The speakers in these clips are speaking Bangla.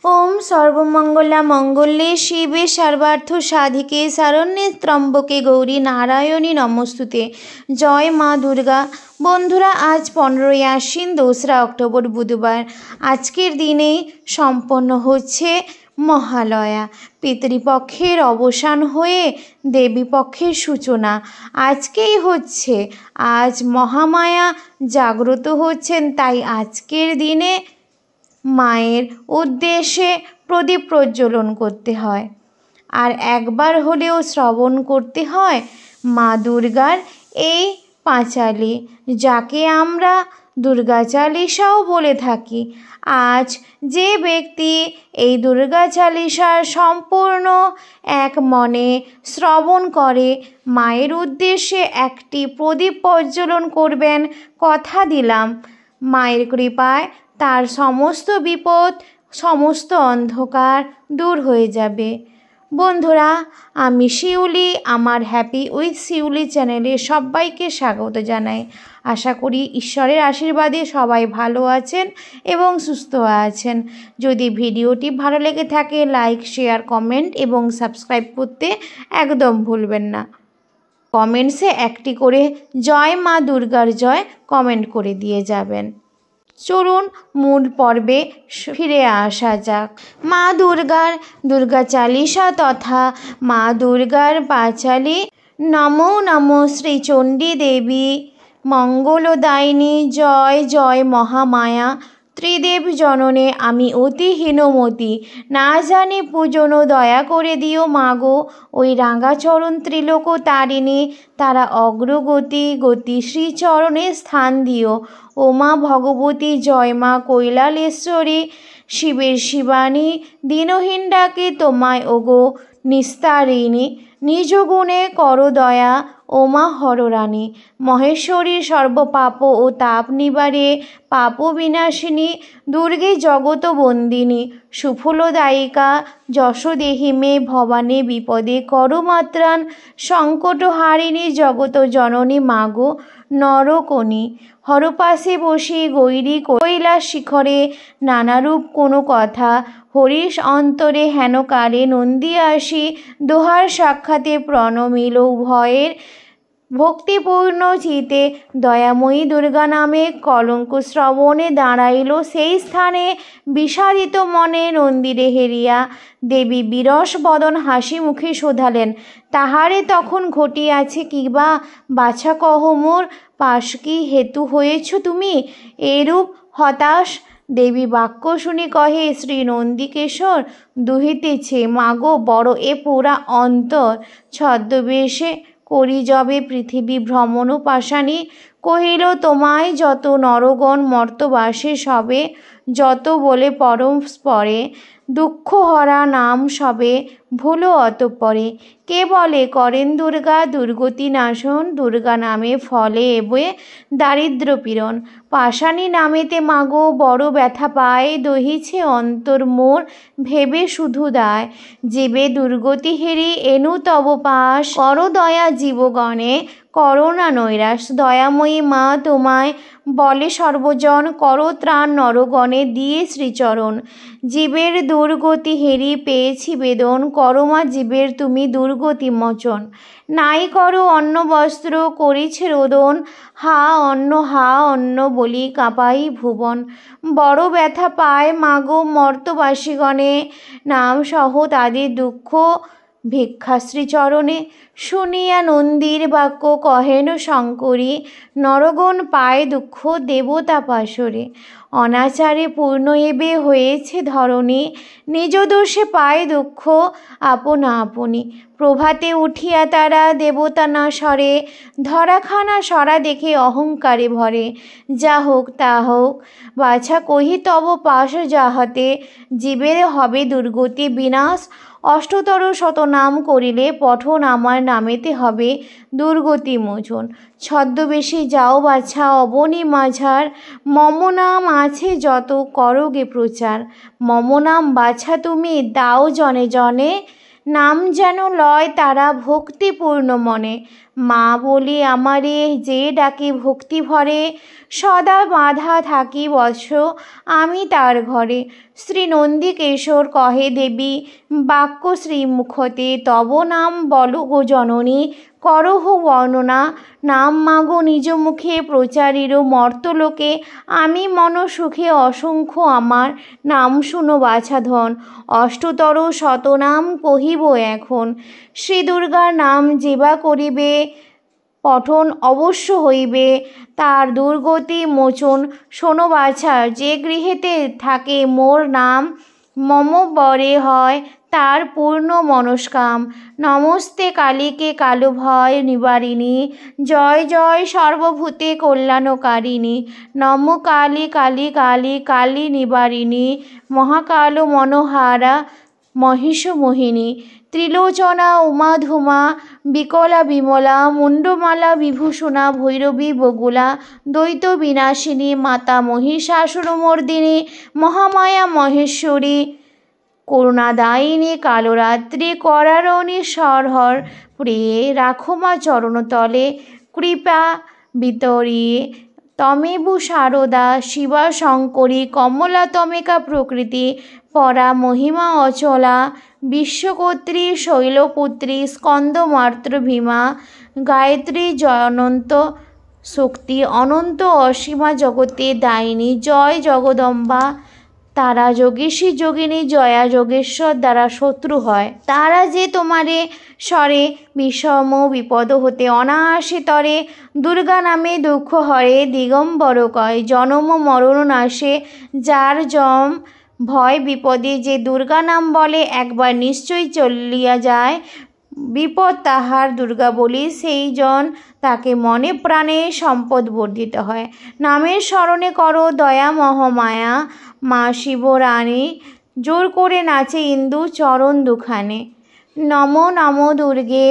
ओम सर्वमंगला मंगल्ये शिवे सर्वार्थ साधिके शरण्ये त्र्यंबके गौरी नारायणी नमस्तुते। जय मा दुर्गा। बंधुरा आज 15 आश्विन 2रा अक्टोबर बुधवार। आजकेर दिने सम्पन्न होच्छे महालया। पितृपक्षेर अवसान हुए देवी पक्षेर सूचना आजकेई होच्छे। आज महामाया जाग्रत होच्छेन, ताई आजकेर दिने मायेर उद्देश्ये प्रदीप प्रज्वलन करते हय और एकबार हलेओ श्रवण करते हय मा दुर्गार एई पाঁচালি, जाके आमरा दुर्गा चालिसाओ बोले थाकी। आज जे व्यक्ति एई दुर्गा चालिसार सम्पूर्ण एक मने श्रवण करे मायेर उद्देश्ये एकटी प्रदीप प्रज्वलन करबेन, कथा दिलाम मायेर कृपाय तार समस्त विपद समस्त अंधकार दूर हो जाबे। बंधुरा आमी शिउली आमार हैपी उइथ शिउली चैनेले सबाइके स्वागत जानाई। आशा करी ईश्वरेर आशीर्वादे सबाई भालो आछेन एबं सुस्थ आछेन। यदि भिडियोटी भालो लेगे थाके लाइक शेयर कमेंट एबं सबस्क्राइब करते एकदम भूलबेन ना। कमेंट्से एकटी करे जय मा दुर्गार जय कमेंट करे दिए जाबेन। चलुन मूल पर्वे फिरे आसा जाक। मा दुर्गार दुर्गा चालिसा तथा मा दुर्गार पाঁচালি। नमो नमो श्री चंडी देवी मंगलदायिनी जय जय महामाया। त्रिदेव जनने आमी अति हीनमती, ना जानी पूजन दया करे दिओ मागो। ओई रांगाचरण त्रिलोक तारिणी तारा अग्रगति गति श्रीचरणे स्थान दिओ। ओ मा भगवती जय मा কৈলালেশ্বরী शिवेर शिवानी दीनहीन डाके तोमाय ओगो निस्तारिणी। निज गुणे करो दया ओ मा हररानी। महेश्वरी सर्वपाप ओ ताप निवारे पाप विनाशिनी। दुर्गे जगत बंदिनी सुफलदायिका যশোদেহি मे भवानी विपदे करो मात्रान। संकटहारिणी जगत जननी मागो नरकनी। हरपाशे बसी गौरी কৈলাস शिखरे नानारूप कोनो कथा। हरीश अंतरे हेन काले नंदी आसी दोहार साक्षाते प्रणमिल उभयेर भक्तिपूर्ण चिते। दयामयी दुर्गा नामे कलंक श्रवणे दाঁড়াইল सेई स्थाने विषादित मने नंदीरे हेरिया। देवी बिरस बदन हासि मुखे शोधालेन, ताहारे तखन घटियाছে किबा बाछा कह मोर पाश की हेतु हयेছ तुमी एरूप हताश। देवी वाक्य शुनि कहे श्री नंदीकेशर दुहितेছে मागो बड़ ए पोड़ा अंतर। छद्मवेशे करी जबे पृथिवी भ्रमण पाशानी। कहिल तोमाय যত नरगण मर्तबासे सबे যত बोले परम स्परे। दुख हरा नाम सबे भूलो अतपरे। के बोले करें दुर्गा दुर्गति नाशन। दुर्गा नामे फले एबे दारिद्र पीड़न। पाशानी नामेते मागो बड़ व्यथा पाए दहिছে अंतर मोर भेबे शुधु दाय। जीवे दुर्गति हेरी एनु तब पाश। करो दया जीवगणे করোনা নৈরাশ। দয়াময়ী মা তোমায় বলে সর্বজন করো ত্রাণ নরগণে দিয়ে শ্রীচরণ। জীবের দুর্গতি হেরি পেয়েছি বেদন করো মা জীবের তুমি দুর্গতি মোচন। নাই করো অন্ন বস্ত্র করেছে রোদন হা অন্ন বলি কাঁপাই ভুবন। বড় ব্যথা পায় মাগো মর্তবাসীগণে নাম সহ তাদের দুঃখ ভিক্ষা শ্রীচরণে। শুনিয়া নন্দীর বাক্য কহেন শঙ্করী নরগণ পায় দুঃখ দেবতা পাশরে। অনাচারে পূর্ণ এবে হয়েছে ধরণী নিজ দোষে পায় দুঃখ আপনা আপনি। প্রভাতে উঠিয়া তারা দেবতা না সরে ধরাখানা সরা দেখে অহংকারে ভরে। যা হোক তা হোক বাছা কহি তব পাশ যাহাতে জীবের হবে দুর্গতি বিনাশ। অষ্টতর শতনাম করিলে পঠন আমার নামেতে হবে দুর্গতি মোচন। ছদ্মবেশে যাও বাছা অবনী মাঝার মম নাম আছে যত করোগে প্রচার। মম নাম বাছা তুমি দাও জনে জনে নাম যেন লয় তারা ভক্তিপূর্ণ মনে। মা বলি আমারে যে ডাকে ভক্তি ভরে, সদা বাঁধা থাকি বৎস আমি তার ঘরে। শ্রী নন্দিকেশর কহে দেবী বাক্য শ্রীমুখতে, তব নাম বলো গো জননী করহ বর্ণনা। নাম মাগো নিজ মুখে প্রচারির মর্তলোকে, আমি মন সুখে অসংখ্য আমার নাম শুনো বাছাধন। অষ্টতর শতনাম কহিব এখন, শ্রী দুর্গার নাম যেবা করিবে পঠন অবশ্য হইবে, তার দুর্গতি মোচন। শোনো বাছা, যে গৃহেতে থাকে মোর নাম, মম বরে হয় তার পূর্ণ মনস্কাম। নমস্তে কালীকে কালো ভয় নিবারিণী, জয় জয় সর্বভূতে কল্যাণকারিণী। নম কালী কালী কালী কালী নিবারিণী, মহাকাল মনোহারা মহিষ মোহিনী। ত্রিলোচনা উমা ধুমা বিকলা বিমলা, মুন্ডমালা বিভূষণা ভৈরবী বগুলা, দ্বৈত বিনাশিনী মাতা মহিষাসুরমর্দিনী, মহামায়া মহেশ্বরী করুণাদায়িনী কালরাত্রি করারণী সরহর। প্রিয়ে রাখো মা চরণতলে কৃপা বিতরিয়ে, তমেবু শারদা শিবা শঙ্করী কমলা তমেকা প্রকৃতি, পরা মহিমা অচলা বিশ্বকর্ত্রী শৈলপুত্রী স্কন্দমাত্র ভীমা, গায়ত্রী জয়নন্ত শক্তি অনন্ত অসীমা জগতে দায়িনী। জয় জগদম্বা, তারা যোগেশী যোগিনী জয়া যোগেশ্বর দ্বারা শত্রু হয়। তারা যে তোমারে স্বরে বিষম বিপদ হতে অনায়াসে তরে, দুর্গা নামে দুঃখ হরে দিগম্বর কয়। জনম মরণ নাশে যার জম ভয় বিপদে, যে দুর্গা নাম বলে একবার নিশ্চয়ই চলিয়া যায় বিপদ তাহার। দুর্গা বলি সেই জন তাকে মনে প্রাণে সম্পদ বর্ধিত হয়। নামের স্মরণে করো দয়া মহামায়া, মা শিবরানী জোর করে নাচে ইন্দু চরণ দুখানে। নম নম দুর্গে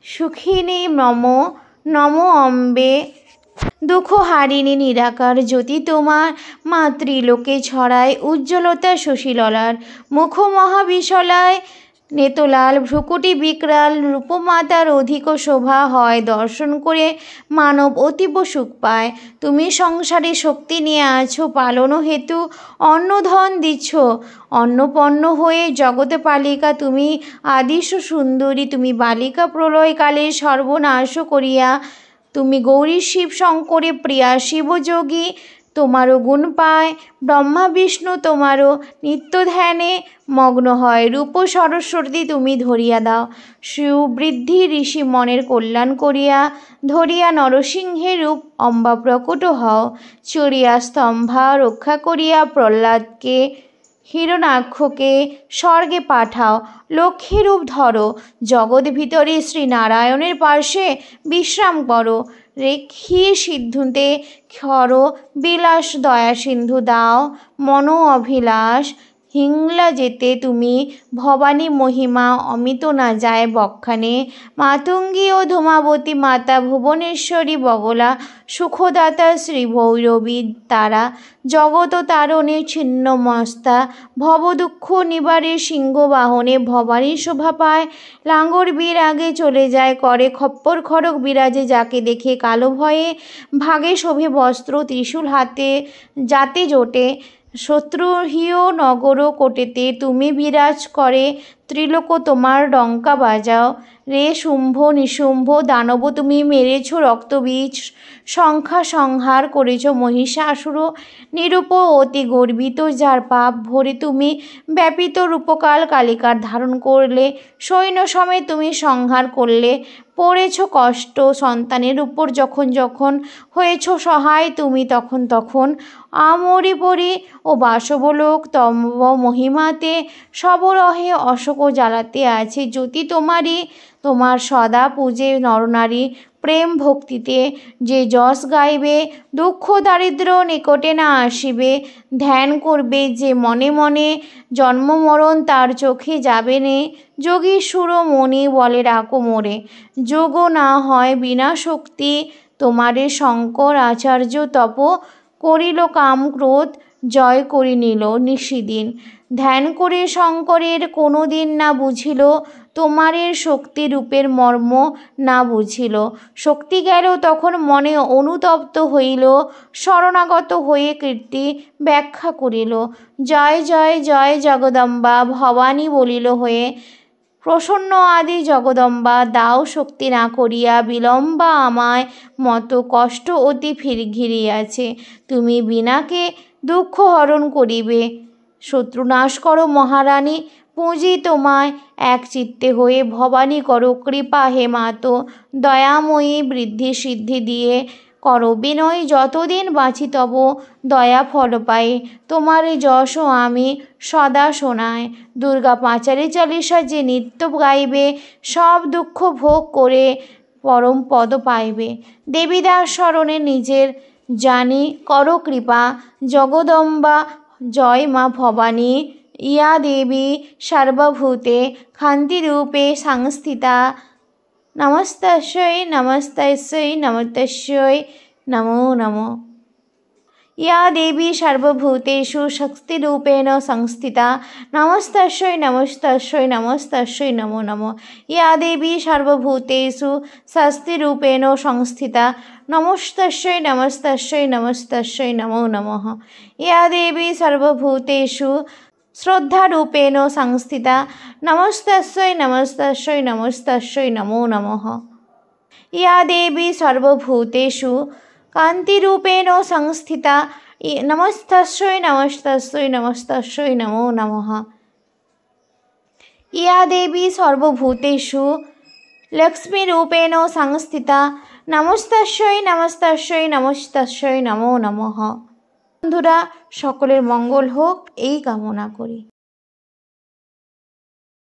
সুখিনী, নম নম অম্বে দুঃখ হারিণী নিরাকার জ্যোতি তোমার। মা ত্রিলোকে ছড়ায় উজ্জ্বলতা সুশীললার, মুখ মহাবিশলায় নেতলাল ভ্রুকুটি বিকরাল, রূপমাতার অধিক শোভা হয় দর্শন করে মানব অতীব সুখ পায়। তুমি সংসারে শক্তি নিয়ে আছো পালন হেতু, অন্নধন দিচ্ছ অন্নপন্ন হয়ে জগতে পালিকা। তুমি আদিশ সুন্দরী, তুমি বালিকা প্রলয়কালে সর্বনাশ করিয়া, তুমি গৌরী শিব শঙ্করে প্রিয়া শিবযোগী। তোমারও গুণ পায় ব্রহ্মা বিষ্ণু, তোমারও নিত্য ধ্যানে মগ্ন হয়। রূপ সরস্বতী তুমি ধরিয়া দাও, সুবৃদ্ধি ঋষি মনের কল্যাণ করিয়া, ধরিয়া নরসিংহের রূপ অম্বা প্রকট হও। চড়িয়া স্তম্ভা রক্ষা করিয়া প্রহ্লাদকে হিরণাক্ষকে স্বর্গে পাঠাও। লক্ষ্মী রূপ ধরো জগৎ ভিতরে, শ্রী নারায়ণের পার্শ্বে বিশ্রাম করো। রেখি সিদ্ধুতে ক্ষর বিলাস, দয়া সিন্ধু দাও মনো অভিলাষ। হিংলা যেতে তুমি ভবানী মহিমা, অমিত না যায় বক্ষানে। মাতঙ্গী ও ধূমাবতী মাতা, ভুবনেশ্বরী বগলা, সুখদাতা শ্রী ভৈরবী তারা, জগত তারণে ছিন্ন মস্তা, ভব দুঃখ নিবারে সিংহ বাহনে ভবানী শোভা পায়। লাঙ্গর বীর আগে চলে যায় করে, খপ্পর খড়গ বিরাজে যাকে দেখে কালো ভয়ে, ভাগে শোভে বস্ত্র ত্রিশূল হাতে যাতে জোটে। শত্রুহীয় নগর কোটেতে তুমি বিরাজ করে, ত্রিলোক তোমার ডঙ্কা বাজাও রে। শুম্ভ নিশুম্ভ দানব তুমি মেরেছ রক্তবীজ, সংখ্যা সংহার করেছ মহিষাসুর নিরূপ অতি গর্বিত, যার পাপ ভরে তুমি ব্যাপিত রূপকাল কালিকার ধারণ করলে। সৈন্য সমেত তুমি সংহার করলে, পড়েছ কষ্ট সন্তানের উপর যখন যখন, হয়েছ সহায় তুমি তখন তখন। আমরি পরি ও বাসবলোক তম মহিমাতে, সবরহে অশোক জ্বালাতে আছে জ্যোতি তোমারই। তোমার সদা পূজে নরনারী প্রেম ভক্তিতে, যে যশ গাইবে দুঃখ দারিদ্র নিকটে না আসিবে। ধ্যান করবে যে মনে মনে, জন্ম মরণ তার চোখে যাবে নে। যোগী সুর মনি বলে ডাকো মোরে, যোগ না হয় বিনা শক্তি। তোমারে শঙ্কর আচার্য তপ করিল কাম ক্রোধ, জয় করি নিল নিশিদিন। ধ্যান করে শঙ্করের কোনো দিন না বুঝিল, তোমারের শক্তি রূপের মর্ম না বুঝিল। শক্তি গেল তখন মনে অনুতপ্ত হইল, শরণাগত হয়ে কীর্তি ব্যাখ্যা করিল। জয় জয় জয় জগদম্বা ভবানী বলিল হয়ে, প্রসন্ন আদি জগদম্বা দাও শক্তি না করিয়া, বিলম্বা আমায় মতো কষ্ট অতি ঘিরিয়াছে। তুমি বিনাকে দুঃখ হরণ করিবে, শত্রু নাশ করো মহারানী, পুঁজি তোমায় এক চিত্তে হয়ে ভবানী করো কৃপা হে মাতো, দয়াময়ী বৃদ্ধি সিদ্ধি দিয়ে করো বিনয়, যতদিন বাঁচি তব দয়া ফল পাই, তোমার যশ আমি সদা শোনায়। দুর্গা পাঁচালী চালিসা যে নিত্য গাইবে, সব দুঃখ ভোগ করে পরম পদ পাইবে। দেবীদাস স্মরণে নিজের জানি করো কৃপা, জগদম্বা জয় মা ভবানী, ইয়া দেবী সর্বভূতে খান্তিরূপে সংস্থিতা। নমস্তস্যৈ নমস্তস্যৈ নমস্তস্যৈ নমো নমঃ। या देवी सर्वभूतेषु शक्तिरूपेण संस्थिता, नमस्तस्यै नमस्तस्यै नमस्तस्यै नमो नमः। या देवी सर्वभूतेषु शक्तिरूपेण संस्थिता, नमस्तस्यै नमस्तस्यै नमस्तस्यै नमो नमः। या देवी सर्वभूतेषु श्रद्धारूपेण संस्थिता, नमस्तस्यै नमस्तस्यै नमस्तस्यै नमो नमः। या देवी सर्वभूतेषु कान्तिरूपेण संस्थिता, नमस्तस्यै नमस्तस्यै नमस्तस्यै नमो नमः। या देवी सर्वभूतेषु लक्ष्मीरूपेण संस्थिता, नमस्तस्यै नमस्तस्यै नमस्तस्यै नमो नमः। বন্ধুরা, সকলের মঙ্গল হোক এই কামনা করি।